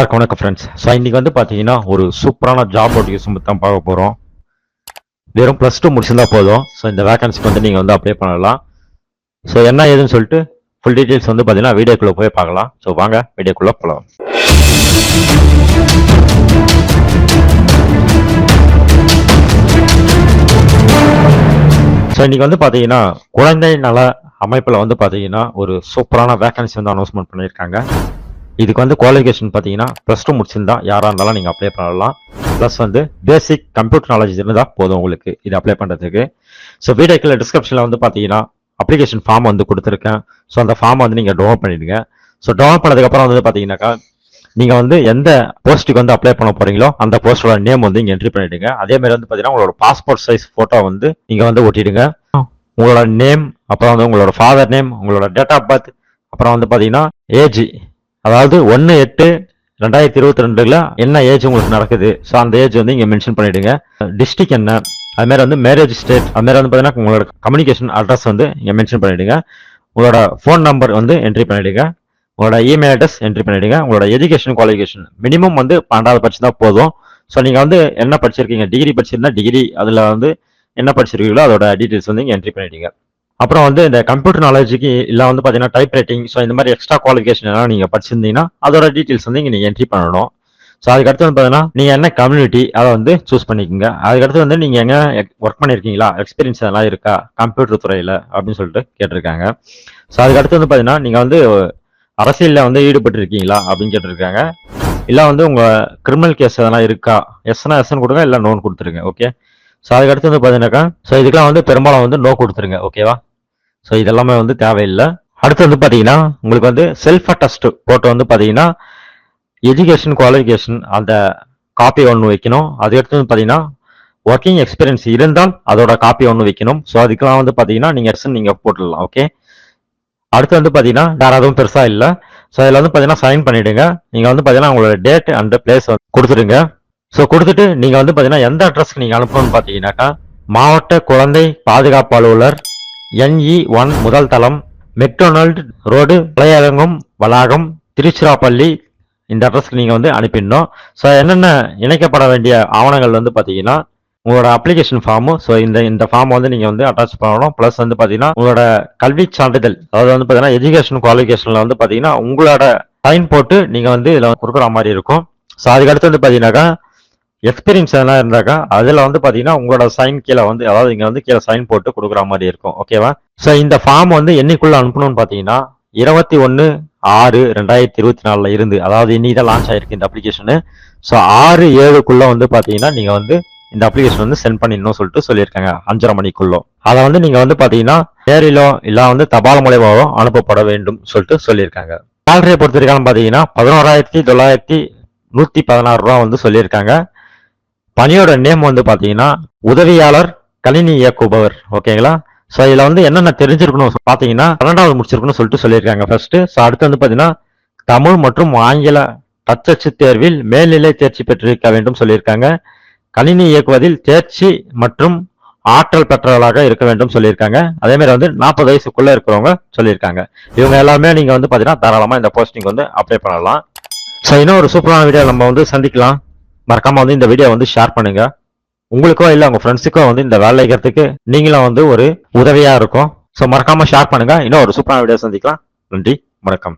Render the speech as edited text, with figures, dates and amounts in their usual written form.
வணக்கம் friends. So இன்னைக்கு வந்து பார்த்தீங்கன்னா ஒரு சூப்பரான ஜாப் நோட்டிஃபிகேஷன் தான் பார்க்க போகிறோம். வெறும் +2 முடிச்சிருந்தா போதும். ஸோ இந்த வேகன்சிக்கு வந்து நீங்கள் வந்து அப்ளை பண்ணலாம். ஸோ என்ன ஏதுன்னு சொல்லிட்டு ஃபுல் டீட்டெயில்ஸ் வந்து பார்த்தீங்கன்னா வீடியோக்குள்ளே போய் பார்க்கலாம். ஸோ வாங்க வீடியோக்குள்ளே போகலாம். ஸோ இன்னைக்கு வந்து பார்த்தீங்கன்னா குழந்தை நல அமைப்பில் வந்து பார்த்தீங்கன்னா ஒரு சூப்பரான வேகன்சி வந்து அனௌன்ஸ்மெண்ட் பண்ணியிருக்காங்க. இதுக்கு வந்து குவாலிஃபிகேஷன் பார்த்தீங்கன்னா +2 முடிச்சிருந்தா யாராக இருந்தாலும் நீங்கள் அப்ளை பண்ணலாம். ப்ளஸ் வந்து பேசிக் கம்ப்யூட்டர் நாலேஜ் இருந்தால் போதும் உங்களுக்கு இது அப்ளை பண்ணுறதுக்கு. ஸோ வீடியோக்கில் டிஸ்கிரிப்ஷனில் வந்து பார்த்தீங்கன்னா அப்ளிகேஷன் ஃபார்ம் வந்து கொடுத்துருக்கேன். ஸோ அந்த ஃபார்ம் வந்து நீங்கள் டவுன்லோட் பண்ணிடுங்க. ஸோ டவுன்லோட் பண்ணதுக்கப்புறம் வந்து பார்த்தீங்கன்னாக்கா நீங்கள் வந்து எந்த போஸ்ட்டுக்கு வந்து அப்ளை பண்ண போகிறீங்களோ அந்த போஸ்டோட நேம் வந்து இங்கே என்ட்ரி பண்ணிவிடுங்க. அதேமாதிரி வந்து பார்த்தீங்கன்னா உங்களோட பாஸ்போர்ட் சைஸ் ஃபோட்டோ வந்து நீங்கள் வந்து ஒட்டிடுங்க. உங்களோட நேம், அப்புறம் வந்து உங்களோட ஃபாதர் நேம், உங்களோட டேட் ஆஃப் பர்த், அப்புறம் வந்து பார்த்தீங்கன்னா ஏஜ், அதாவது 1/8/2022 என்ன ஏஜ் உங்களுக்கு நடக்குது. ஸோ அந்த ஏஜ் வந்து இங்கே மென்ஷன் பண்ணிவிடுங்க. டிஸ்ட்ரிக் என்ன, அதுமாதிரி வந்து மேரேஜ் ஸ்டேட், அதுமாதிரி வந்து பார்த்தீங்கன்னா உங்களோட கம்யூனிகேஷன் அட்ரஸ் வந்து இங்கே மென்ஷன் பண்ணிவிடுங்க. உங்களோட ஃபோன் நம்பர் வந்து என்ட்ரி பண்ணிவிடுங்க. உங்களோட இமெயில் அட்ரஸ் என்ட்ரி பண்ணிவிடுங்க. உங்களோட எஜுகேஷன் குவாலிஃபிகேஷன் மினிமம் வந்து 12வது படிச்சு தான் போதும். ஸோ நீங்கள் வந்து என்ன படிச்சிருக்கீங்க, டிகிரி படிச்சிருந்தா டிகிரி, அதில் வந்து என்ன படிச்சிருக்கீங்களோ அதோட டீட்டெயில்ஸ் வந்து இங்கே என்ட்ரி பண்ணிவிடுங்க. அப்புறம் வந்து இந்த கம்ப்யூட்டர் நாலேஜுக்கு இல்லை வந்து பார்த்தீங்கன்னா டைப் ரைட்டிங், ஸோ இந்த மாதிரி எக்ஸ்ட்ரா குவாலிஃபிகேஷன் எல்லாம் நீங்கள் படிச்சிருந்தீங்கன்னா அதோட டீட்டெயில்ஸ் வந்து இங்கே நீங்கள் என்ட்ரி பண்ணணும். ஸோ அதுக்கடுத்து வந்து பார்த்தீங்கன்னா நீங்கள் என்ன கம்யூனிட்டி அதை வந்து சூஸ் பண்ணிக்கோங்க. அதுக்கடுத்து வந்து நீங்கள் எங்கே ஒர்க் பண்ணியிருக்கீங்களா, எக்ஸ்பீரியன்ஸ் அதெல்லாம் இருக்கா கம்ப்யூட்டர் துறையில் அப்படின்னு சொல்லிட்டு கேட்டிருக்காங்க. ஸோ அதுக்கடுத்து வந்து பார்த்தீங்கன்னா நீங்கள் வந்து அரசியலில் வந்து ஈடுபட்டு இருக்கீங்களா அப்படின்னு கேட்டிருக்காங்க. இல்லை வந்து உங்கள் கிரிமினல் கேஸ் அதெல்லாம் இருக்கா, எஸ்னா எஸ்ன்னு கொடுங்க, இல்லை நோன் கொடுத்துருங்க. ஓகே. ஸோ அதுக்கடுத்து வந்து பார்த்தீங்கன்னாக்கா ஸோ இதுக்கெல்லாம் வந்து பெரும்பாலும் வந்து நோ கொடுத்துருங்க. ஓகேவா. ஸோ இதெல்லாமே வந்து தேவையில்லை. அடுத்து வந்து பார்த்தீங்கன்னா உங்களுக்கு வந்து செல்ஃப் அட்டஸ்ட் போட்டு வந்து பார்த்தீங்கன்னா எஜுகேஷன் குவாலிஃபிகேஷன் அந்த காப்பி ஒன்று வைக்கணும். அதுக்கடுத்து வந்து பார்த்தீங்கன்னா ஒர்க்கிங் எக்ஸ்பீரியன்ஸ் இருந்தால் அதோட காப்பி ஒன்று வைக்கணும். ஸோ அதுக்கெல்லாம் வந்து பார்த்தீங்கன்னா நீங்கள் போட்டுடலாம். ஓகே. அடுத்து வந்து பார்த்தீங்கன்னா வேற எதுவும் பெருசாக இல்லை. ஸோ அதில் வந்து பார்த்தீங்கன்னா சைன் பண்ணிவிடுங்க. நீங்கள் வந்து பார்த்தீங்கன்னா உங்களோட டேட் அண்ட் பிளேஸ் கொடுத்துடுங்க. ஸோ கொடுத்துட்டு நீங்கள் வந்து பார்த்தீங்கன்னா எந்த அட்ரஸ்க்கு நீங்கள் அனுப்பணும்னு பார்த்தீங்கன்னாக்கா மாவட்ட குழந்தை பாதுகாப்பு அலுவலர் NE1 முதல் தளம், மெக்டொனால்டு ரோடு, பழையரங்கம் வளாகம், திருச்சிராப்பள்ளி, இந்த அட்ரஸ்க்கு நீங்கள் வந்து அனுப்பிடணும். ஸோ என்னென்ன இணைக்கப்பட வேண்டிய ஆவணங்கள் வந்து பார்த்தீங்கன்னா உங்களோட அப்ளிகேஷன் ஃபார்மு, ஸோ இந்த ஃபார்ம் வந்து நீங்கள் வந்து அட்டாச் பண்ணணும். ப்ளஸ் வந்து பார்த்தீங்கன்னா உங்களோட கல்வி சான்றிதழ், அதாவது வந்து பார்த்தீங்கன்னா எஜுகேஷன் குவாலிஃபிகேஷனில் வந்து பார்த்தீங்கன்னா உங்களோட சைன் போட்டு நீங்கள் வந்து இதில் கொடுக்குற மாதிரி இருக்கும். ஸோ அதுக்கடுத்து வந்து பார்த்தீங்கன்னாக்கா எக்ஸ்பீரியன்ஸ் எதனா இருந்தாக்கா அதில் வந்து பார்த்தீங்கன்னா உங்களோட சைன் கீழே வந்து, அதாவது இங்கே வந்து கீழே சைன் போட்டு கொடுக்குற மாதிரி இருக்கும். ஓகேவா. ஸோ இந்த ஃபார்ம் வந்து என்னைக்குள்ளே அனுப்பணும்னு பார்த்தீங்கன்னா 21/6/2024 இருந்து, அதாவது இன்னைக்கு தான் லான்ச் ஆயிருக்கு இந்த அப்ளிகேஷனு. ஸோ 6/7 வந்து பார்த்தீங்கன்னா நீங்கள் வந்து இந்த அப்ளிகேஷன் வந்து சென்ட் பண்ணிடணும் சொல்லிட்டு சொல்லியிருக்காங்க. 5:30 மணிக்குள்ளோ அதை வந்து நீங்கள் வந்து பார்த்தீங்கன்னா நேரிலோ இல்லை வந்து தபால் மூலமாவோ அனுப்பப்பட வேண்டும் சொல்லிட்டு சொல்லியிருக்காங்க. சேலரியை பொறுத்த வரைக்கும் பார்த்தீங்கன்னா 11,916 ரூபா வந்து சொல்லியிருக்காங்க. பணியோட நேம் வந்து பார்த்தீங்கன்னா உதவியாளர் கணினி இயக்குபவர். ஓகேங்களா. ஸோ இதில் வந்து என்னென்ன தெரிஞ்சிருக்கணும் பார்த்தீங்கன்னா 12வது முடிச்சிருக்கணும்னு சொல்லிட்டு சொல்லியிருக்காங்க ஃபர்ஸ்ட். ஸோ அடுத்து வந்து பார்த்தீங்கன்னா தமிழ் மற்றும் ஆங்கில தட்டச்சு தேர்வில் மேல்நிலை தேர்ச்சி பெற்றிருக்க வேண்டும் சொல்லியிருக்காங்க. கணினி இயக்குவதில் தேர்ச்சி மற்றும் ஆற்றல் பெற்றவர்களாக இருக்க வேண்டும் சொல்லியிருக்காங்க. அதே மாதிரி வந்து 40 வயசுக்குள்ள இருக்கிறவங்க சொல்லியிருக்காங்க. இவங்க எல்லாமே நீங்க வந்து பார்த்தீங்கன்னா தாராளமாக இந்த போஸ்டிங் வந்து அப்ளை பண்ணலாம். ஸோ இன்னும் ஒரு சூப்பரான வீடியோ நம்ம வந்து சந்திக்கலாம். மறக்காம வந்து இந்த வீடியோ வந்து ஷேர் பண்ணுங்க. உங்களுக்கோ இல்லை உங்க ஃப்ரெண்ட்ஸுக்கோ வந்து இந்த வேலை வைக்கிறதுக்கு நீங்களும் வந்து ஒரு உதவியா இருக்கும். ஸோ மறக்காம ஷேர் பண்ணுங்க. இன்னும் ஒரு சூப்பரான வீடியோ சந்திக்கலாம். நன்றி, வணக்கம்.